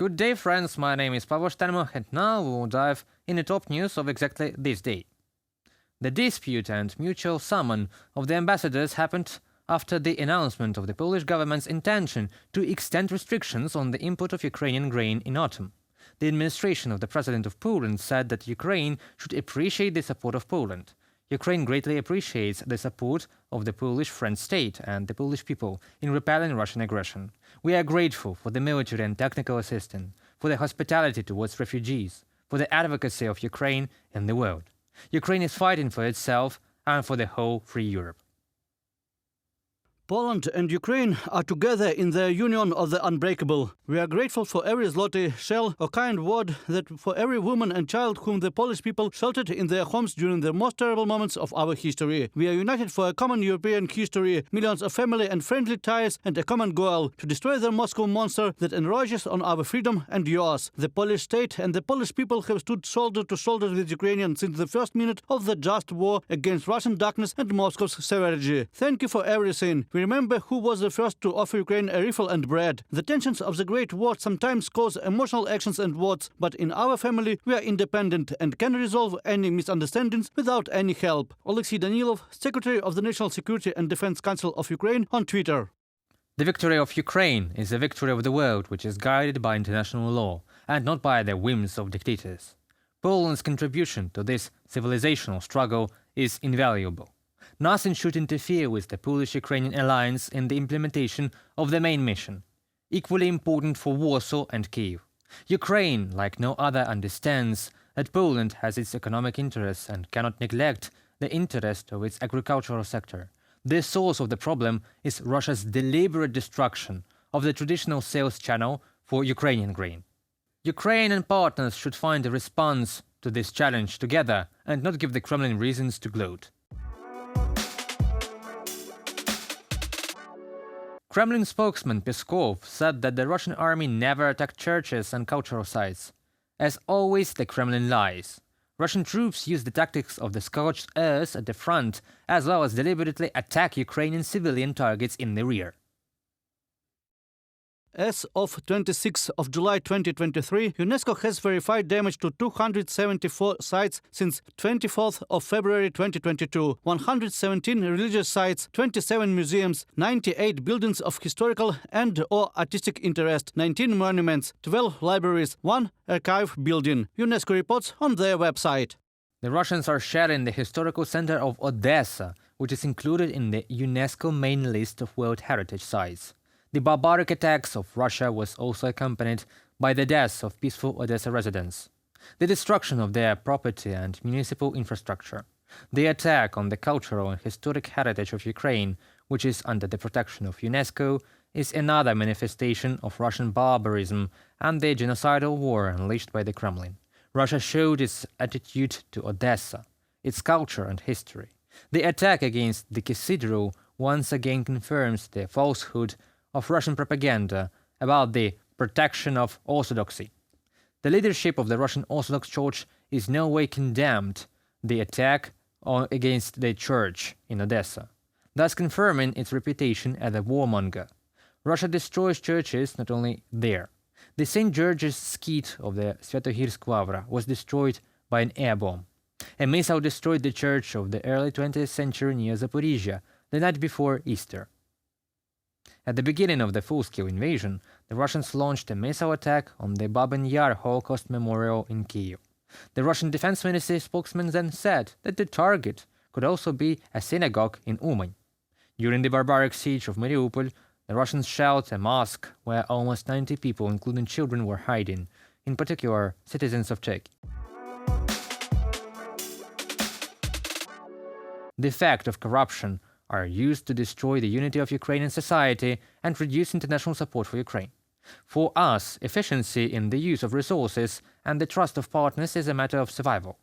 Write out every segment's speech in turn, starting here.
Good day, friends. My name is Pavel Steinmo, and now we will dive in the top news of exactly this day. The dispute and mutual summon of the ambassadors happened after the announcement of the Polish government's intention to extend restrictions on the import of Ukrainian grain in autumn. The administration of the President of Poland said that Ukraine should appreciate the support of Poland. Ukraine greatly appreciates the support of the Polish Friend State and the Polish people in repelling Russian aggression. We are grateful for the military and technical assistance, for the hospitality towards refugees, for the advocacy of Ukraine in the world. Ukraine is fighting for itself and for the whole free Europe. Poland and Ukraine are together in their union of the unbreakable. We are grateful for every zloty, shell or kind word, that for every woman and child whom the Polish people sheltered in their homes during the most terrible moments of our history. We are united for a common European history, millions of family and friendly ties, and a common goal: to destroy the Moscow monster that enrages on our freedom and yours. The Polish state and the Polish people have stood shoulder to shoulder with Ukrainians since the first minute of the just war against Russian darkness and Moscow's savagery. Thank you for everything. We remember who was the first to offer Ukraine a rifle and bread. The tensions of the Great War sometimes cause emotional actions and words, but in our family we are independent and can resolve any misunderstandings without any help. Alexei Danilov, Secretary of the National Security and Defense Council of Ukraine, on Twitter. The victory of Ukraine is a victory of the world which is guided by international law and not by the whims of dictators. Poland's contribution to this civilizational struggle is invaluable. Nothing should interfere with the Polish-Ukrainian alliance in the implementation of the main mission, equally important for Warsaw and Kyiv. Ukraine, like no other, understands that Poland has its economic interests and cannot neglect the interest of its agricultural sector. The source of the problem is Russia's deliberate destruction of the traditional sales channel for Ukrainian grain. Ukraine and partners should find a response to this challenge together and not give the Kremlin reasons to gloat. Kremlin spokesman Peskov said that the Russian army never attacked churches and cultural sites. As always, the Kremlin lies. Russian troops use the tactics of the scorched earth at the front, as well as deliberately attack Ukrainian civilian targets in the rear. As of 26 of July 2023, UNESCO has verified damage to 274 sites since 24th of February 2022, 117 religious sites, 27 museums, 98 buildings of historical and or artistic interest, 19 monuments, 12 libraries, 1 archive building, UNESCO reports on their website. The Russians are sharing the historical center of Odesa, which is included in the UNESCO main list of World Heritage Sites. The barbaric attacks of Russia was also accompanied by the deaths of peaceful Odesa residents, the destruction of their property and municipal infrastructure. The attack on the cultural and historic heritage of Ukraine, which is under the protection of UNESCO, is another manifestation of Russian barbarism and the genocidal war unleashed by the Kremlin. Russia showed its attitude to Odessa, its culture and history. The attack against the cathedral once again confirms the falsehood of Russian propaganda about the protection of orthodoxy. The leadership of the Russian Orthodox Church is no way condemned the attack against the church in Odessa, thus confirming its reputation as a warmonger. Russia destroys churches not only there. The St. George's Skeet of the Svetohirsk Lavra was destroyed by an air bomb. A missile destroyed the church of the early 20th century near Zaporizhia the night before Easter. At the beginning of the full-scale invasion, the Russians launched a missile attack on the Babin Yar Holocaust Memorial in Kyiv. The Russian Defense Ministry spokesman then said that the target could also be a synagogue in Uman. During the barbaric siege of Mariupol, the Russians shelled a mosque where almost 90 people, including children, were hiding, in particular citizens of Turkey. The fact of corruption are used to destroy the unity of Ukrainian society and reduce international support for Ukraine. For us, efficiency in the use of resources and the trust of partners is a matter of survival.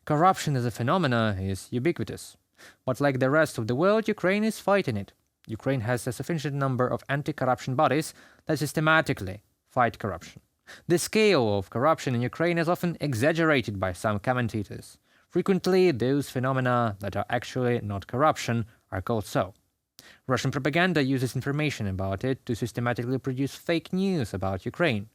Corruption as a phenomenon is ubiquitous. But like the rest of the world, Ukraine is fighting it. Ukraine has a sufficient number of anti-corruption bodies that systematically fight corruption. The scale of corruption in Ukraine is often exaggerated by some commentators. Frequently, those phenomena that are actually not corruption are called so. Russian propaganda uses information about it to systematically produce fake news about Ukraine.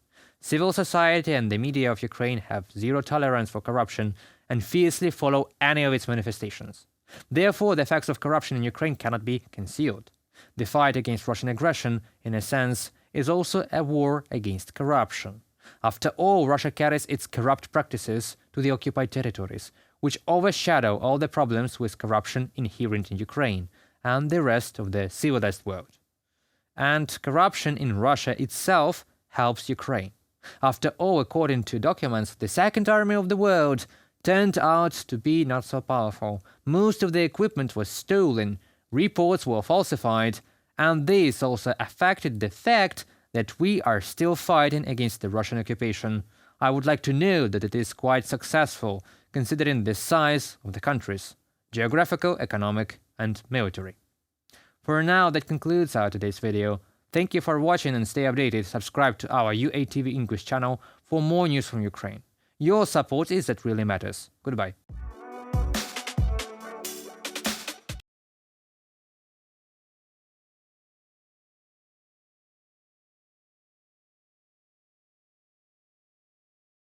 Civil society and the media of Ukraine have zero tolerance for corruption and fiercely follow any of its manifestations. Therefore, the facts of corruption in Ukraine cannot be concealed. The fight against Russian aggression, in a sense, is also a war against corruption. After all, Russia carries its corrupt practices to the occupied territories, which overshadow all the problems with corruption inherent in Ukraine and the rest of the civilized world. And corruption in Russia itself helps Ukraine. After all, according to documents, the second army of the world turned out to be not so powerful. Most of the equipment was stolen, reports were falsified, and this also affected the fact that we are still fighting against the Russian occupation. I would like to note that it is quite successful, considering the size of the countries, geographical, economic, and military. For now, that concludes our today's video. Thank you for watching and stay updated. Subscribe to our UATV English channel for more news from Ukraine. Your support is that really matters. Goodbye.